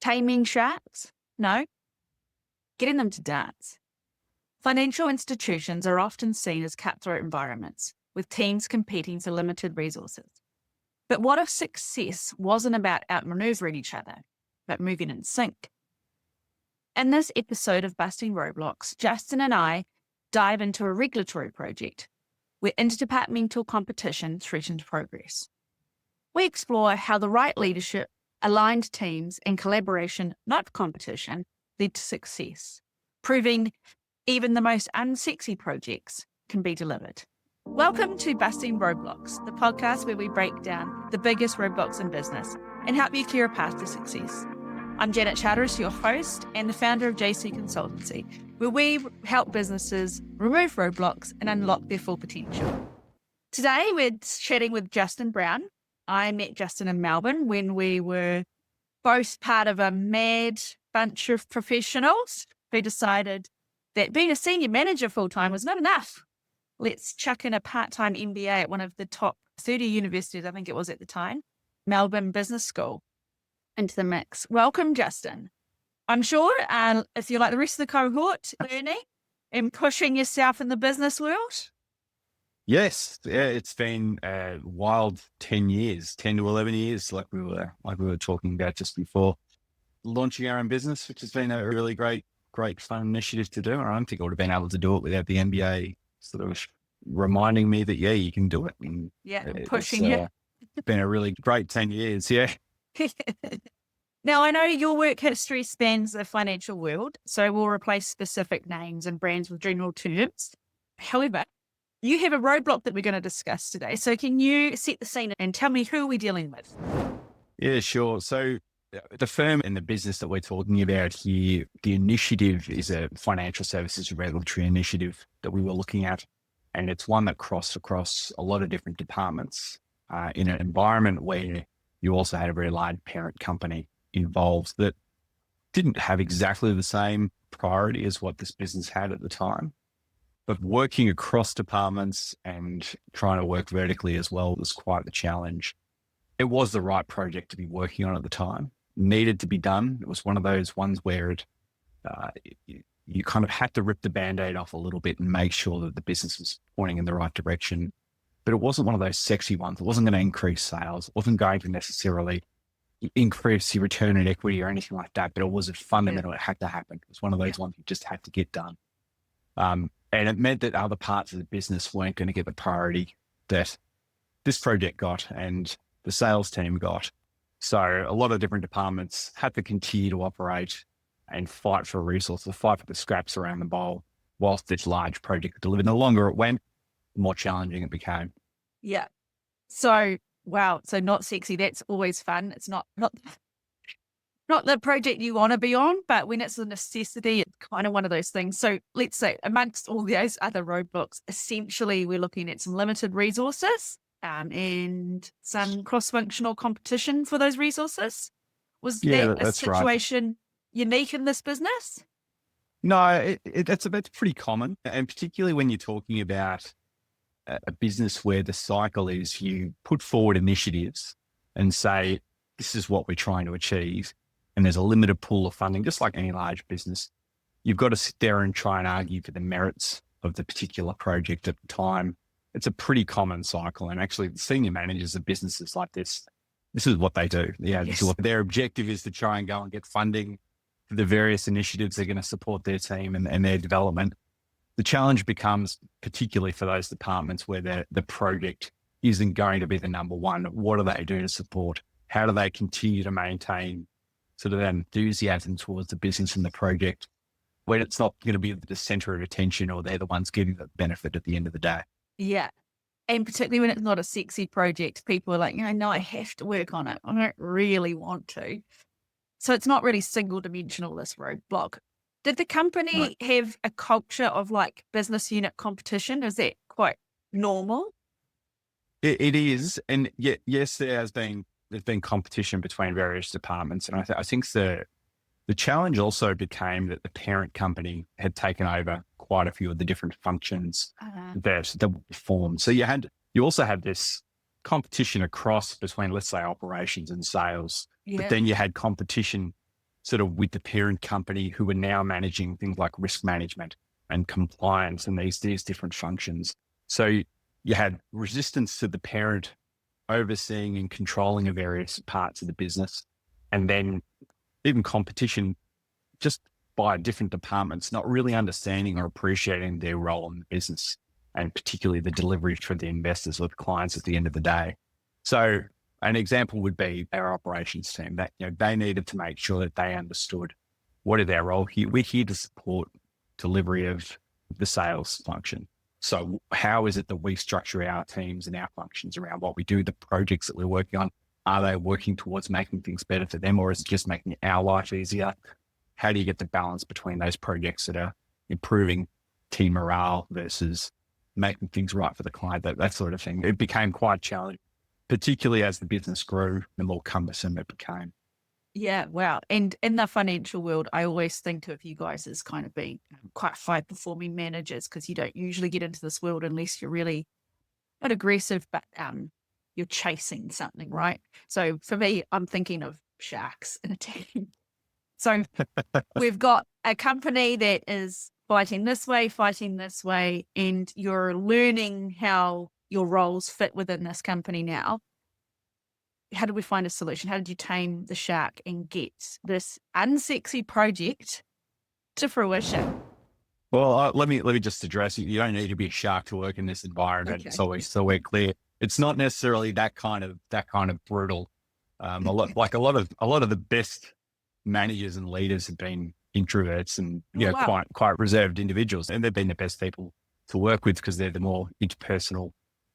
Taming sharks? No. Getting them to dance. Financial institutions are often seen as cutthroat environments, with teams competing for limited resources. But what if success wasn't about outmaneuvering each other, but moving in sync? In this episode of Busting Roadblocks, Justin and I dive into a regulatory project where interdepartmental competition threatened progress. We explore how the right leadership, aligned teams, and collaboration, not competition, led to success, proving even the most unsexy projects can be delivered. Welcome to Busting Roadblocks, the podcast where we break down the biggest roadblocks in business and help you clear a path to success. I'm Janet Charteris, your host and the founder of JC Consultancy, where we help businesses remove roadblocks and unlock their full potential. Today, we're chatting with Justin Brown. I met Justin in Melbourne when we were both part of a mad bunch of professionals who decided that being a senior manager full-time was not enough. Let's chuck in a part-time MBA at one of the top 30 universities, I think it was at the time, Melbourne Business School, into the mix. Welcome, Justin. I'm sure if you're like the rest of the cohort, learning and pushing yourself in the business world. Yes, yeah, it's been a wild 10 to 11 years, like we were talking about just before launching our own business, which has been a really great fun initiative to do. I don't think I would have been able to do it without the MBA sort of reminding me that, yeah, you can do it. And pushing you. It's been a really great 10 years, yeah. Now, I know your work history spans the financial world, so we'll replace specific names and brands with general terms. However, you have a roadblock that we're going to discuss today. So can you set the scene and tell me who we're dealing with? Yeah, sure. So the firm and the business that we're talking about here, the initiative is a financial services regulatory initiative that we were looking at. And it's one that crossed across a lot of different departments in an environment where you also had a very large parent company involved that didn't have exactly the same priority as what this business had at the time. But working across departments and trying to work vertically as well was quite the challenge. It was the right project to be working on at the time. It needed to be done. It was one of those ones where you kind of had to rip the Band-Aid off a little bit and make sure that the business was pointing in the right direction. But it wasn't one of those sexy ones. It wasn't going to increase sales. It wasn't going to necessarily increase your return on equity or anything like that. But it was a fundamental. It had to happen. It was one of those ones you just had to get done. And it meant that other parts of the business weren't going to get the priority that this project got and the sales team got. So a lot of different departments had to continue to operate and fight for resources, fight for the scraps around the bowl whilst this large project delivered. The longer it went, the more challenging it became. Yeah. So, wow. So not sexy. That's always fun. It's not the project you want to be on, but when it's a necessity, it's kind of one of those things. So let's say amongst all those other roadblocks, essentially we're looking at some limited resources and some cross-functional competition for those resources. Was that a situation unique in this business? No, it's pretty common. And particularly when you're talking about a business where the cycle is you put forward initiatives and say, this is what we're trying to achieve. And there's a limited pool of funding, just like any large business. You've got to sit there and try and argue for the merits of the particular project at the time. It's a pretty common cycle. And actually the senior managers of businesses like this is what they do. Yeah, This is what their objective is, to try and go and get funding for the various initiatives they're going to support their team and their development. The challenge becomes, particularly for those departments where the project isn't going to be the number one, what do they do to support? How do they continue to maintain sort of that enthusiasm towards the business and the project when it's not going to be the center of attention or they're the ones getting the benefit at the end of the day? Yeah. And particularly when it's not a sexy project, people are like, no, I have to work on it. I don't really want to. So it's not really single dimensional, this roadblock. Did the company have a culture of like business unit competition? Is that quite normal? It is. And yes, there's been competition between various departments. And I think the challenge also became that the parent company had taken over quite a few of the different functions that were formed. So you also had this competition across between, let's say, operations and sales, but then you had competition sort of with the parent company who are now managing things like risk management and compliance and these different functions. So you had resistance to the parent overseeing and controlling of various parts of the business, and then even competition just by different departments not really understanding or appreciating their role in the business, and particularly the delivery for the investors or the clients at the end of the day. So an example would be our operations team that, they needed to make sure that they understood what is our role here. We're here to support delivery of the sales function. So how is it that we structure our teams and our functions around what we do, the projects that we're working on? Are they working towards making things better for them, or is it just making our life easier? How do you get the balance between those projects that are improving team morale versus making things right for the client, that sort of thing? It became quite challenging, particularly as the business grew, the more cumbersome it became. Yeah, wow. And in the financial world, I always think of you guys as kind of being quite high performing managers, because you don't usually get into this world unless you're really not aggressive, but you're chasing something, right? So for me, I'm thinking of sharks in a team. So we've got a company that is fighting this way, and you're learning how your roles fit within this company now. How did we find a solution? How did you tame the shark and get this unsexy project to fruition? Well, let me just address it. You don't need to be a shark to work in this environment. Okay. So we're clear. It's not necessarily that kind of brutal. A lot of the best managers and leaders have been introverts and Oh, wow. quite reserved individuals, and they've been the best people to work with because they're the more interpersonal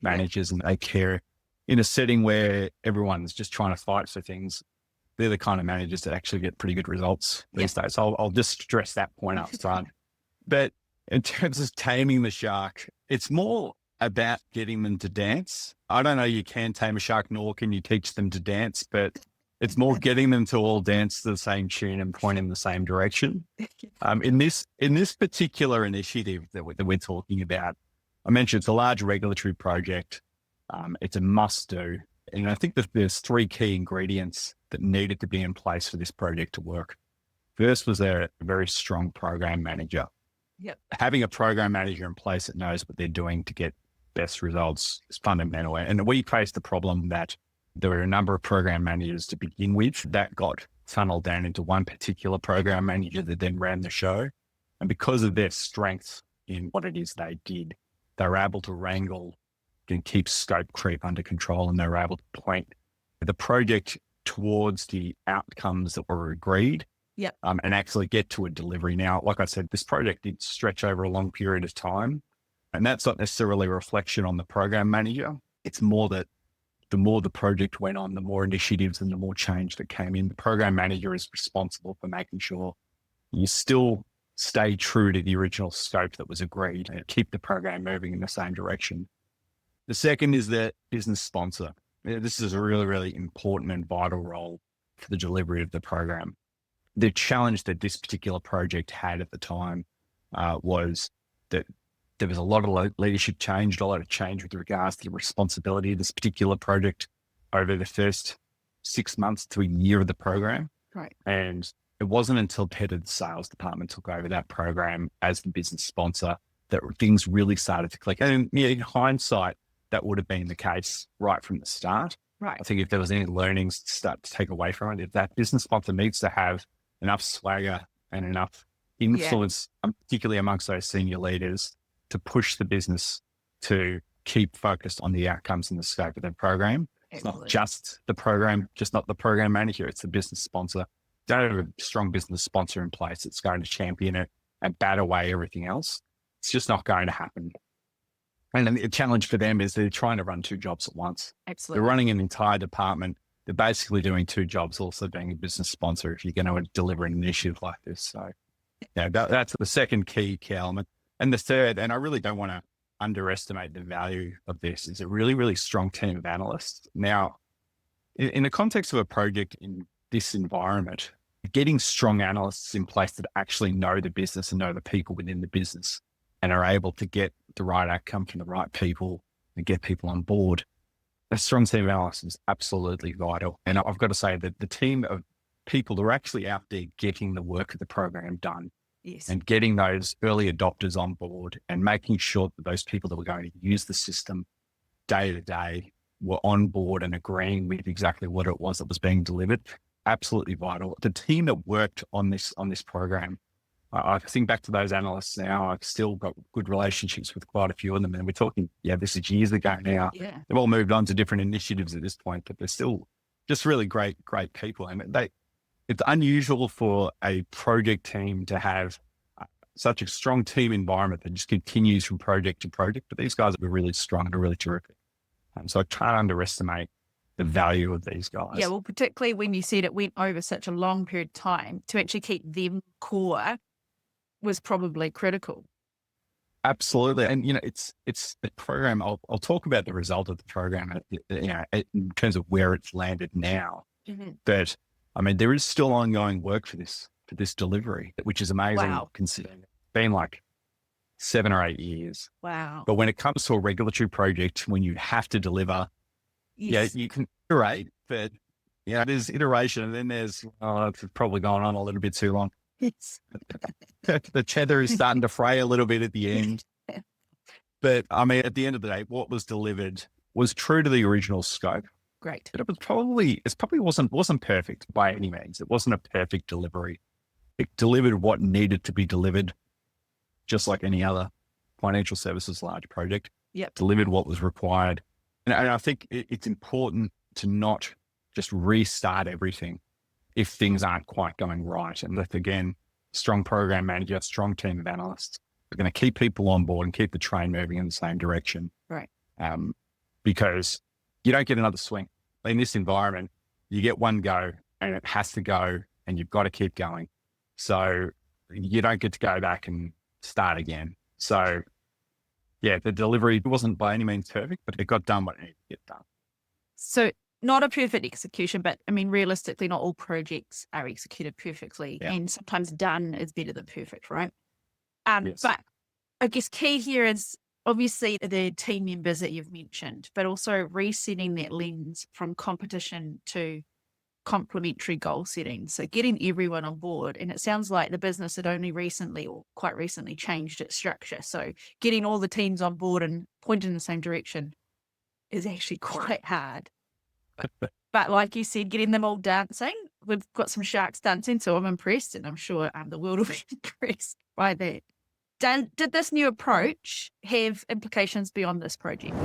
managers, and they care in a setting where everyone's just trying to fight for things. They're the kind of managers that actually get pretty good results these days. So I'll just stress that point up front. But in terms of taming the shark, it's more about getting them to dance. I don't know, you can tame a shark, nor can you teach them to dance, but it's more getting them to all dance to the same tune and point in the same direction. In this particular initiative that we're talking about, I mentioned it's a large regulatory project. It's a must do. And I think that there's three key ingredients that needed to be in place for this project to work. First was a very strong program manager. Yep. Having a program manager in place that knows what they're doing to get best results is fundamental. And we faced the problem that there were a number of program managers to begin with that got funneled down into one particular program manager that then ran the show. And because of their strength in what it is they did, they were able to wrangle and keep scope creep under control, and they were able to point the project towards the outcomes that were agreed. Yep. And actually get to a delivery. Now, like I said, this project did stretch over a long period of time, and that's not necessarily a reflection on the program manager. It's more that the more the project went on, the more initiatives and the more change that came in. The program manager is responsible for making sure you still stay true to the original scope that was agreed and keep the program moving in the same direction. The second is the business sponsor. This is a really, really important and vital role for the delivery of the program. The challenge that this particular project had at the time was that there was a lot of leadership change, a lot of change with regards to the responsibility of this particular project over the first 6 months to a year of the program. Right. And it wasn't until the head of the sales department took over that program as the business sponsor that things really started to click. And in hindsight, that would have been the case right from the start. Right. I think if there was any learnings to start to take away from it, if that business sponsor needs to have enough swagger and enough influence, particularly amongst those senior leaders, to push the business to keep focused on the outcomes and the scope of their program. It's not just the program, just not the program manager, it's the business sponsor. Don't have a strong business sponsor in place that's going to champion it and bat away everything else. It's just not going to happen. And then the challenge for them is they're trying to run two jobs at once. Absolutely. They're running an entire department. They're basically doing two jobs, also being a business sponsor if you're going to deliver an initiative like this. So that's the second key element. And the third, and I really don't want to underestimate the value of this, is a really, really strong team of analysts. Now, in the context of a project in this environment, getting strong analysts in place that actually know the business and know the people within the business and are able to get the right outcome from the right people and get people on board, a strong team of analysts is absolutely vital. And I've got to say that the team of people that are actually out there getting the work of the program done Yes. and getting those early adopters on board and making sure that those people that were going to use the system day to day were on board and agreeing with exactly what it was that was being delivered. Absolutely vital. The team that worked on this program, I think back to those analysts now. I've still got good relationships with quite a few of them, and we're talking, this is years ago now. Yeah. They've all moved on to different initiatives at this point, but they're still just really great people. And it's unusual for a project team to have such a strong team environment that just continues from project to project. But these guys are really strong and really terrific. So I can't underestimate the value of these guys. Yeah, well, particularly when you said it went over such a long period of time, to actually keep them core was probably critical. Absolutely. And, it's a program. I'll talk about the result of the program, in terms of where it's landed now. Mm-hmm. But I mean, there is still ongoing work for this delivery, which is amazing. Wow. Considering it's been like 7 or 8 years. Wow. But when it comes to a regulatory project, when you have to deliver, Yes. you can iterate, but there's iteration, and then there's, it's probably gone on a little bit too long. Yes. The tether is starting to fray a little bit at the end. But I mean, at the end of the day, what was delivered was true to the original scope. Great. But it probably wasn't perfect by any means. It wasn't a perfect delivery. It delivered what needed to be delivered, just like any other financial services large project. Yep. Delivered what was required. And I think it's important to not just restart everything if things aren't quite going right. And that, again, strong program manager, strong team of analysts are going to keep people on board and keep the train moving in the same direction. Right. Because you don't get another swing. In this environment, you get one go and it has to go and you've got to keep going. So you don't get to go back and start again. So the delivery wasn't by any means perfect, but it got done what it needed to get done. So not a perfect execution, but I mean, realistically, not all projects are executed perfectly, and sometimes done is better than perfect, right? Yes. But I guess key here is obviously the team members that you've mentioned, but also resetting that lens from competition to complementary goal setting. So getting everyone on board. And it sounds like the business had only recently or quite recently changed its structure. So getting all the teams on board and pointing in the same direction is actually quite hard. But like you said, getting them all dancing, we've got some sharks dancing, so I'm impressed, and I'm sure the world will be impressed by that. Did this new approach have implications beyond this project?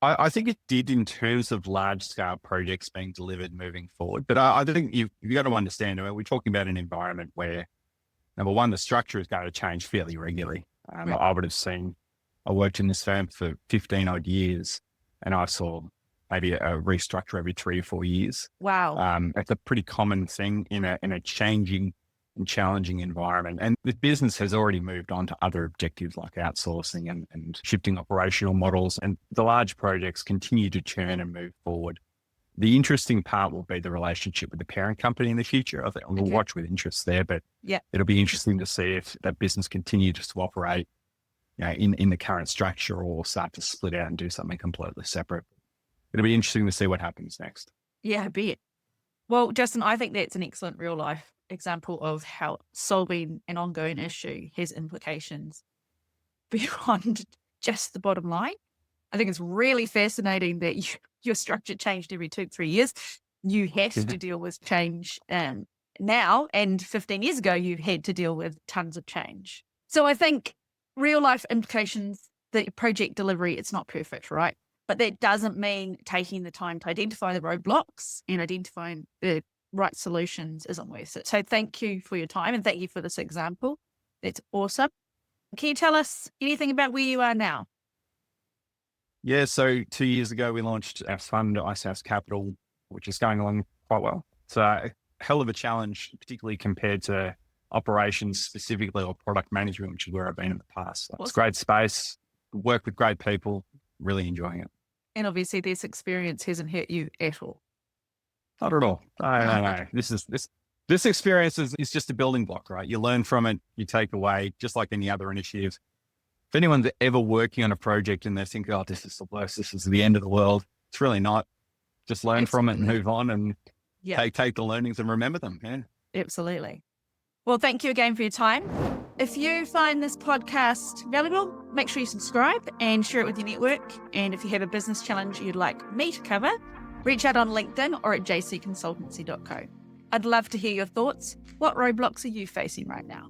I think it did in terms of large scale projects being delivered moving forward. But I think you've got to understand, we're talking about an environment where, number one, the structure is going to change fairly regularly. Right. I worked in this firm for 15 odd years, and I saw maybe a restructure every 3 or 4 years. Wow. It's a pretty common thing in a changing and challenging environment. And the business has already moved on to other objectives like outsourcing and shifting operational models. And the large projects continue to churn and move forward. The interesting part will be the relationship with the parent company in the future. I think we'll watch with interest there, but it'll be interesting to see if that business continues to operate in the current structure or start to split out and do something completely separate. It'll be interesting to see what happens next. Yeah, I bet. Well, Justin, I think that's an excellent real life example of how solving an ongoing issue has implications beyond just the bottom line. I think it's really fascinating that your structure changed every 2-3 years. You have to deal with change now, and 15 years ago, you had to deal with tons of change. So I think real life implications, the project delivery, it's not perfect, right? But that doesn't mean taking the time to identify the roadblocks and identifying the right solutions isn't worth it. So thank you for your time and thank you for this example. That's awesome. Can you tell us anything about where you are now? Yeah, so 2 years ago, we launched our fund, Icehouse Capital, which is going along quite well. It's a hell of a challenge, particularly compared to operations specifically or product management, which is where I've been in the past. It's a great space, work with great people, really enjoying it. And obviously this experience hasn't hurt you at all. Not at all. No. This experience is just a building block, right? You learn from it, you take away, just like any other initiative. If anyone's ever working on a project and they think, this is the worst, this is the end of the world, it's really not. Just learn from it and move on. And Yeah. take the learnings and remember them. Yeah. Absolutely. Well, thank you again for your time. If you find this podcast valuable, make sure you subscribe and share it with your network. And if you have a business challenge you'd like me to cover, reach out on LinkedIn or at jcconsultancy.co. I'd love to hear your thoughts. What roadblocks are you facing right now?